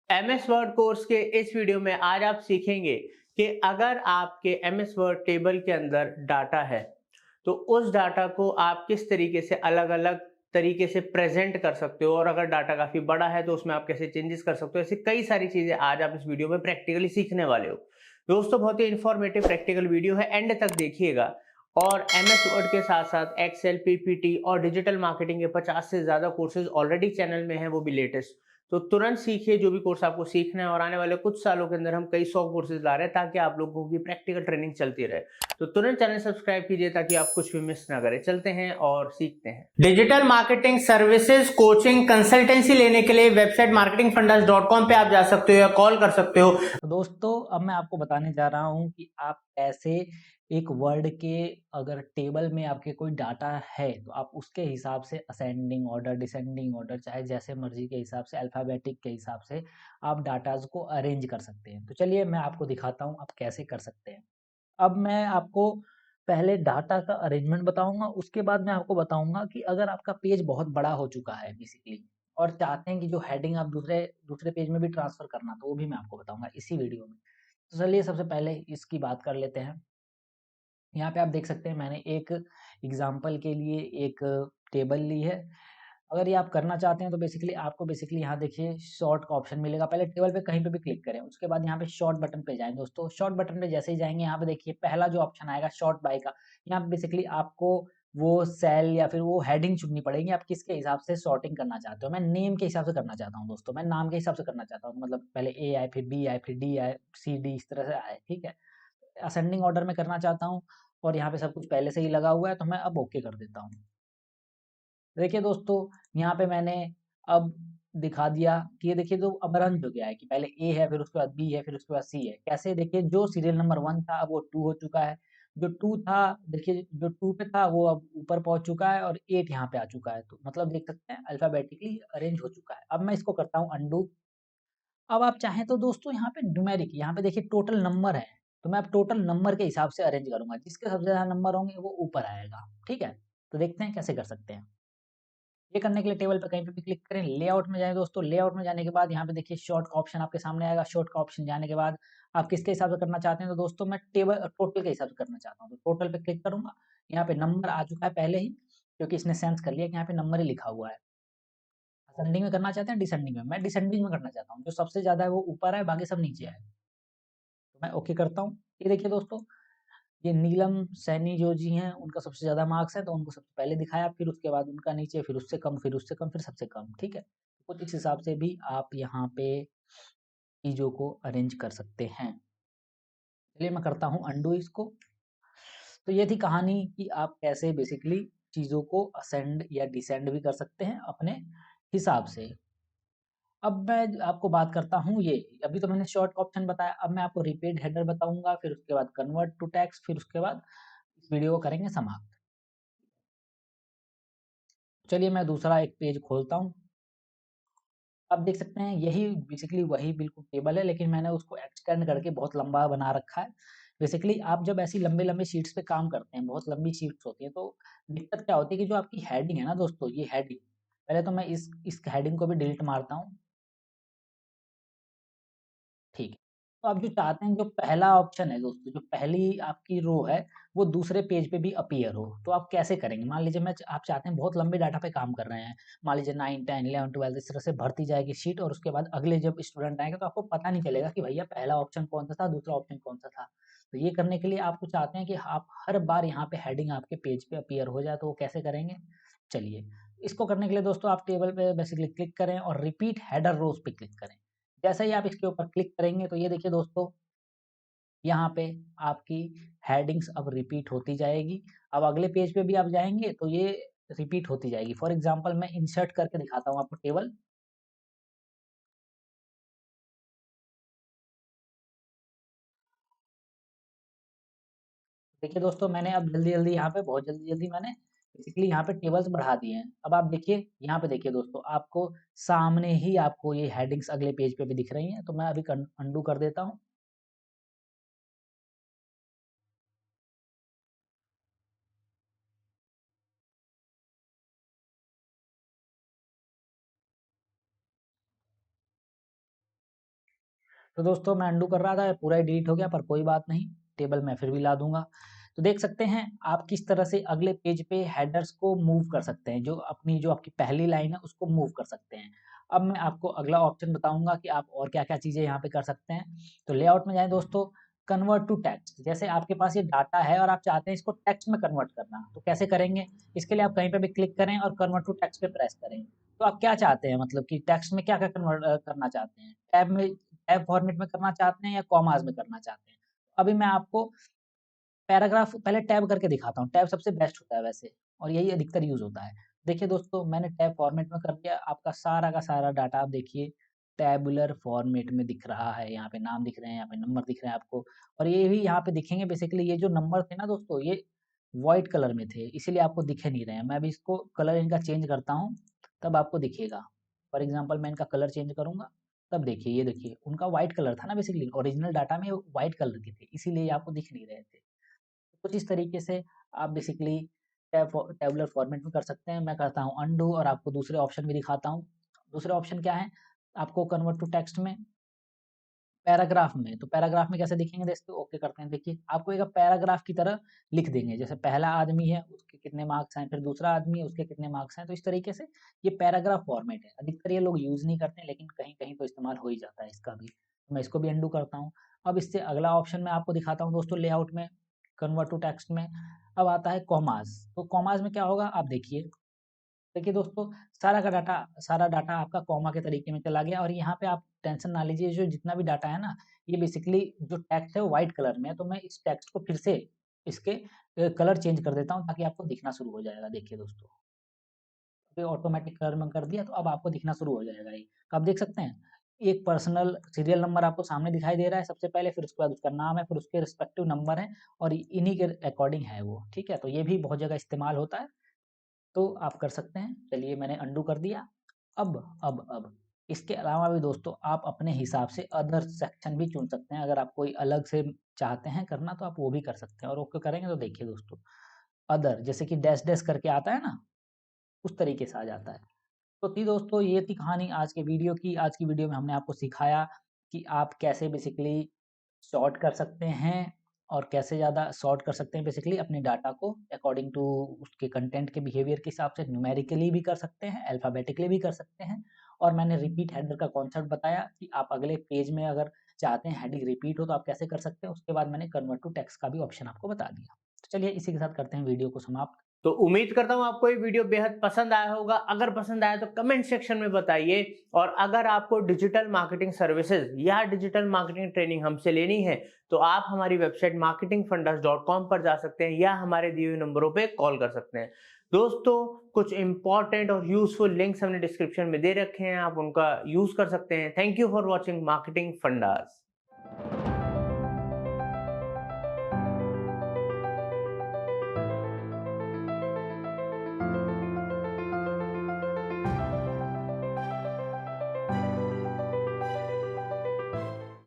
MS word course के इस video में आज आप सीखेंगे कि अगर आपके एमएस वर्ड टेबल के अंदर डाटा है तो उस डाटा को आप किस तरीके से अलग-अलग तरीके से प्रेजेंट कर सकते हो, और अगर डाटा काफी बड़ा है तो उसमें आप कैसे चेंजेस कर सकते हो। ऐसी कई सारी चीजें आज आप इस वीडियो में प्रैक्टिकली सीखने वाले हो। दोस्तों, बहुत ही इंफॉर्मेटिव प्रैक्टिकल वीडियो है, एंड तक देखिएगा। और एमएस वर्ड के साथ साथ एक्सेल, पीपीटी और डिजिटल मार्केटिंग के 50 से ज्यादा कोर्सेज ऑलरेडी चैनल में हैं, वो भी लेटेस्ट। तो तुरंत सीखिए जो भी कोर्स आपको सीखना है, और आने वाले कुछ सालों के अंदर हम कई 100 कोर्सेज ला रहे हैं ताकि आप लोगों की प्रैक्टिकल ट्रेनिंग चलती रहे। तो तुरंत चैनल सब्सक्राइब कीजिए ताकि आप कुछ भी मिस ना करें। चलते हैं और सीखते हैं। Digital marketing services, coaching, consultancy लेने के लिए वेबसाइट marketingfundas.com पे आप जा सकते हो या कॉल कर सकते हो। तो दोस्तों, अब मैं आपको बताने जा रहा हूँ कि आप कैसे एक वर्ड के अगर टेबल में आपके कोई डाटा है तो आप उसके हिसाब से असेंडिंग ऑर्डर, डिसेंडिंग ऑर्डर, चाहे जैसे मर्जी के हिसाब से, अल्फ़ाबेटिक के हिसाब से आप डाटाज को अरेंज कर सकते हैं। तो चलिए मैं आपको दिखाता हूँ आप कैसे कर सकते हैं। अब मैं आपको पहले डाटा का अरेंजमेंट बताऊंगा, उसके बाद मैं आपको बताऊंगा कि अगर आपका पेज बहुत बड़ा हो चुका है बेसिकली और चाहते हैं कि जो हेडिंग आप दूसरे दूसरे पेज में भी ट्रांसफर करना, तो वो भी मैं आपको बताऊंगा इसी वीडियो में। तो चलिए सबसे पहले इसकी बात कर लेते हैं। यहाँ पे आप देख सकते हैं मैंने एक एग्जाम्पल के लिए एक टेबल ली है। अगर ये आप करना चाहते हैं तो बेसिकली यहाँ देखिए शॉर्ट का ऑप्शन मिलेगा। पहले टेबल पे कहीं पे भी क्लिक करें, उसके बाद यहाँ पे शॉर्ट बटन पे जाएं। दोस्तों, शॉर्ट बटन पे जैसे ही जाएंगे यहाँ पे देखिए पहला जो ऑप्शन आएगा शॉर्ट बाय का। यहाँ पे बेसिकली आपको वो सेल या फिर वो हेडिंग चुननी पड़ेगी, आप किसके हिसाब से सॉर्टिंग करना चाहते हो। मैं नेम के हिसाब से करना चाहता हूँ दोस्तों, मैं नाम के हिसाब से करना चाहता हूँ, मतलब पहले ए आए, फिर बी आए, फिर डी आए, सी डी, इस तरह से आए, ठीक है। असेंडिंग ऑर्डर में करना चाहता हूँ और यहाँ पे सब कुछ पहले से ही लगा हुआ है, तो मैं अब ओके कर देता हूँ। देखिए दोस्तों, यहाँ पे मैंने अब दिखा दिया कि ये देखिए जो अब अरेंज हो गया है कि पहले ए है, फिर उसके बाद बी है, फिर उसके बाद सी है। कैसे? देखिए जो सीरियल नंबर 1 था अब वो 2 हो चुका है, जो 2 था देखिए जो 2 पे था वो अब ऊपर पहुंच चुका है और 8 यहाँ पे आ चुका है। तो मतलब देख सकते हैं अल्फाबेटिकली अरेंज हो चुका है। अब मैं इसको करता हूँ अंडू। अब आप चाहें तो दोस्तों यहाँ पे न्यूमेरिक, यहाँ पे देखिए टोटल नंबर है, तो मैं अब टोटल नंबर के हिसाब से अरेंज करूंगा, जिसके सबसे ज्यादा नंबर होंगे वो ऊपर आएगा, ठीक है। तो देखते हैं कैसे कर सकते हैं। ये करने के लिए टेबल पे कहीं पे भी क्लिक करें, लेआउट में जाएं दोस्तों। लेआउट में जाने के बाद यहाँ पे देखिए शॉर्ट का ऑप्शन आपके सामने आएगा। शॉर्ट का ऑप्शन जाने के बाद आप किसके हिसाब से करना चाहते हैं, तो दोस्तों मैं टेबल टोटल के हिसाब से करना चाहता हूँ, तो टोटल पे क्लिक करूंगा। यहाँ पे नंबर आ चुका है पहले ही, क्योंकि इसने सेंस कर लिया कि यहाँ पे नंबर ही लिखा हुआ है। असेंडिंग में करना चाहते हैं, डिसेंडिंग में? मैं डिसेंडिंग में करना चाहता हूँ, जो सबसे ज्यादा है वो ऊपर है, बाकी सब नीचे है। तो मैं ओके करता हूँ। ये देखिए दोस्तों, ये नीलम सैनी जो जी हैं उनका सबसे ज़्यादा मार्क्स है, तो उनको सबसे पहले दिखाया, फिर उसके बाद उनका नीचे, फिर उससे कम, फिर उससे कम, फिर सबसे कम, ठीक है। कुछ इस हिसाब से भी आप यहाँ पे चीज़ों को अरेंज कर सकते हैं। चलिए मैं करता हूँ अंडू इसको। तो ये थी कहानी कि आप कैसे बेसिकली चीज़ों को असेंड या डिसेंड भी कर सकते हैं अपने हिसाब से। अब मैं आपको बात करता हूँ ये, अभी तो मैंने शॉर्ट ऑप्शन बताया, अब मैं आपको रिपीट हेडर बताऊंगा, फिर उसके बाद कन्वर्ट टू टेक्स्ट, फिर उसके बाद इस वीडियो को करेंगे समाप्त। चलिए मैं दूसरा एक पेज खोलता हूँ। आप देख सकते हैं यही बेसिकली वही बिल्कुल टेबल है, लेकिन मैंने उसको एक्सटेंड करके बहुत लंबा बना रखा है। बेसिकली आप जब ऐसी लंबे-लंबे शीट्स पे काम करते हैं, बहुत लंबी शीट्स होती हैं, तो दिक्कत क्या होती है कि जो आपकी हेडिंग है ना दोस्तों, ये हेडिंग, पहले तो मैं इस हेडिंग को भी डिलीट मारता हूँ। ठीक है। तो आप जो चाहते हैं, जो पहला ऑप्शन है दोस्तों, जो पहली आपकी रो है, वो दूसरे पेज पे भी अपीयर हो, तो आप कैसे करेंगे? मान लीजिए आप चाहते हैं बहुत लंबे डाटा पे काम कर रहे हैं, मान लीजिए 9, 10, 11, 12 इस तरह से भरती जाएगी शीट, और उसके बाद अगले जब स्टूडेंट आएंगे तो आपको पता नहीं चलेगा कि भैया पहला ऑप्शन कौन-सा था, दूसरा ऑप्शन कौन-सा था। तो ये करने के लिए आप कुछ चाहते हैं कि आप हर बार यहाँ पे हेडिंग आपके पेज पे अपीयर हो जाए, तो वो कैसे करेंगे? चलिए, इसको करने के लिए दोस्तों आप टेबल पे बेसिकली क्लिक करें और रिपीट हेडर रोज़ पे क्लिक करें। जैसे ही आप इसके ऊपर क्लिक करेंगे तो ये देखिए दोस्तों, यहाँ पे आपकी हेडिंग्स अब रिपीट होती जाएगी। अब अगले पेज पे भी आप जाएँगे तो ये रिपीट होती जाएगी। फॉर एग्ज़ाम्पल मैं इंसर्ट करके दिखाता हूँ आपको टेबल। देखिए दोस्तों, मैंने अब जल्दी-जल्दी यहाँ पे बहुत जल्दी-जल्दी मैंने बेसिकली यहाँ पे टेबल्स बढ़ा दिए हैं। अब आप देखिए, यहाँ पे देखिए दोस्तों, आपको सामने ही आपको ये हेडिंग्स अगले पेज पे भी दिख रही हैं। तो मैं अभी अंडू कर देता हूँ। तो दोस्तों मैं अंडू कर रहा था, पूरा ही डिलीट हो गया, पर कोई बात नहीं, टेबल मैं फिर भी ला दूंगा। तो देख सकते हैं आप किस तरह से अगले पेज पे हेडर्स को मूव कर सकते हैं, जो आपकी पहली लाइन है उसको मूव कर सकते हैं। अब मैं आपको अगला ऑप्शन बताऊंगा कि आप और क्या क्या चीजें यहाँ पे कर सकते हैं। तो लेआउट में जाए दोस्तों, कन्वर्ट टू टेक्स्ट। जैसे आपके पास ये डाटा है और आप चाहते हैं इसको टेक्स्ट में कन्वर्ट करना, तो कैसे करेंगे? इसके लिए आप कहीं पे भी क्लिक करें और कन्वर्ट टू टेक्स्ट पे प्रेस करें। तो आप क्या चाहते हैं, मतलब कि टेक्स्ट में क्या क्या कन्वर्ट करना चाहते हैं? टैब फॉर्मेट में करना चाहते हैं या कॉमास में करना चाहते हैं? अभी मैं आपको पैराग्राफ पहले टैब करके दिखाता हूँ। टैब सबसे बेस्ट होता है वैसे, और यही अधिकतर यूज़ होता है। देखिए दोस्तों, मैंने टैब फॉर्मेट में कर दिया, आपका सारा का सारा डाटा आप देखिए टैबुलर फॉर्मेट में दिख रहा है। यहाँ पे नाम दिख रहे हैं, यहाँ पे नंबर दिख रहे हैं आपको, और ये भी यहाँ पे दिखेंगे। बेसिकली ये जो नंबर थे ना दोस्तों, ये व्हाइट कलर में थे, इसीलिए आपको दिखे नहीं रहे हैं। मैं अभी इसको कलर इनका चेंज करता हूँ, तब आपको दिखेगा। फॉर एग्जाम्पल मैं इनका कलर चेंज करूँगा, तब देखिए, ये देखिए उनका व्हाइट कलर था ना, बेसिकली ओरिजिनल डाटा में व्हाइट कलर के थे, इसीलिए ये आपको दिख नहीं रहे थे। कुछ इस तरीके से आप बेसिकली टैबुलर फॉर्मेट में कर सकते हैं। मैं करता हूँ अनडू और आपको दूसरे ऑप्शन भी दिखाता हूँ। दूसरे ऑप्शन क्या है? आपको कन्वर्ट टू टेक्स्ट में, पैराग्राफ में। तो पैराग्राफ में कैसे दिखेंगे दोस्तों? ओके करते हैं। देखिए आपको एक पैराग्राफ की तरह लिख देंगे, जैसे पहला आदमी है उसके कितने मार्क्स हैं, फिर दूसरा आदमी है उसके कितने मार्क्स हैं। तो इस तरीके से ये पैराग्राफ फॉर्मेट है। अधिकतर ये लोग यूज़ नहीं करते हैं, लेकिन कहीं-कहीं तो इस्तेमाल हो ही जाता है इसका भी। तो मैं इसको भी अनडू करता हूँ। अब इससे अगला ऑप्शन मैं आपको दिखाता हूँ दोस्तों, लेआउट में, कन्वर्ट टू टेक्स्ट में। अब आता है कॉमास। तो कॉमास में क्या होगा आप देखिए। देखिए दोस्तों, सारा डाटा आपका कॉमा के तरीके में चला गया, और यहाँ पे आप टेंशन ना लीजिए, जो जितना भी डाटा है ना, ये बेसिकली जो टेक्स्ट है वो व्हाइट कलर में है। तो मैं इस टेक्स्ट को फिर से इसके कलर चेंज कर देता हूँ, ताकि आपको दिखना शुरू हो जाएगा। देखिए दोस्तों, तो ऑटोमेटिक कलर में कर दिया, तो अब आपको दिखना शुरू हो जाएगा ये। तो आप देख सकते हैं, एक पर्सनल सीरियल नंबर आपको सामने दिखाई दे रहा है सबसे पहले, फिर उसके बाद उसका नाम है, फिर उसके रिस्पेक्टिव नंबर है, और इन्हीं के अकॉर्डिंग है वो। ठीक है, तो ये भी बहुत जगह इस्तेमाल होता है, तो आप कर सकते हैं। चलिए मैंने अंडू कर दिया। अब इसके अलावा भी दोस्तों आप अपने हिसाब से अदर सेक्शन भी चुन सकते हैं। अगर आप कोई अलग से चाहते हैं करना, तो आप वो भी कर सकते हैं, और ओके करेंगे तो देखिए दोस्तों, अदर जैसे कि डैश डैश करके आता है ना, उस तरीके से आ जाता है। तो थी दोस्तों, ये थी कहानी आज के वीडियो की। आज की वीडियो में हमने आपको सिखाया कि आप कैसे बेसिकली सॉर्ट कर सकते हैं, और कैसे ज़्यादा सॉर्ट कर सकते हैं बेसिकली अपने डाटा को अकॉर्डिंग टू उसके कंटेंट के बिहेवियर के हिसाब से। न्यूमेरिकली भी कर सकते हैं, अल्फ़ाबेटिकली भी कर सकते हैं, और मैंने रिपीट हेडर का कॉन्सेप्ट बताया कि आप अगले पेज में अगर चाहते हैं हेडिंग रिपीट हो, तो आप कैसे कर सकते हैं। उसके बाद मैंने कन्वर्ट टू टेक्स्ट का भी ऑप्शन आपको बता दिया। तो चलिए इसी के साथ करते हैं वीडियो को समाप्त। तो उम्मीद करता हूँ आपको ये वीडियो बेहद पसंद आया होगा। अगर पसंद आया तो कमेंट सेक्शन में बताइए, और अगर आपको डिजिटल मार्केटिंग सर्विसेज या डिजिटल मार्केटिंग ट्रेनिंग हमसे लेनी है, तो आप हमारी वेबसाइट marketingfundas.com पर जा सकते हैं, या हमारे दिए हुए नंबरों पे कॉल कर सकते हैं। दोस्तों, कुछ इंपॉर्टेंट और यूजफुल लिंक्स हमने डिस्क्रिप्शन में दे रखे हैं, आप उनका यूज कर सकते हैं। Thank you for watching marketing fundas.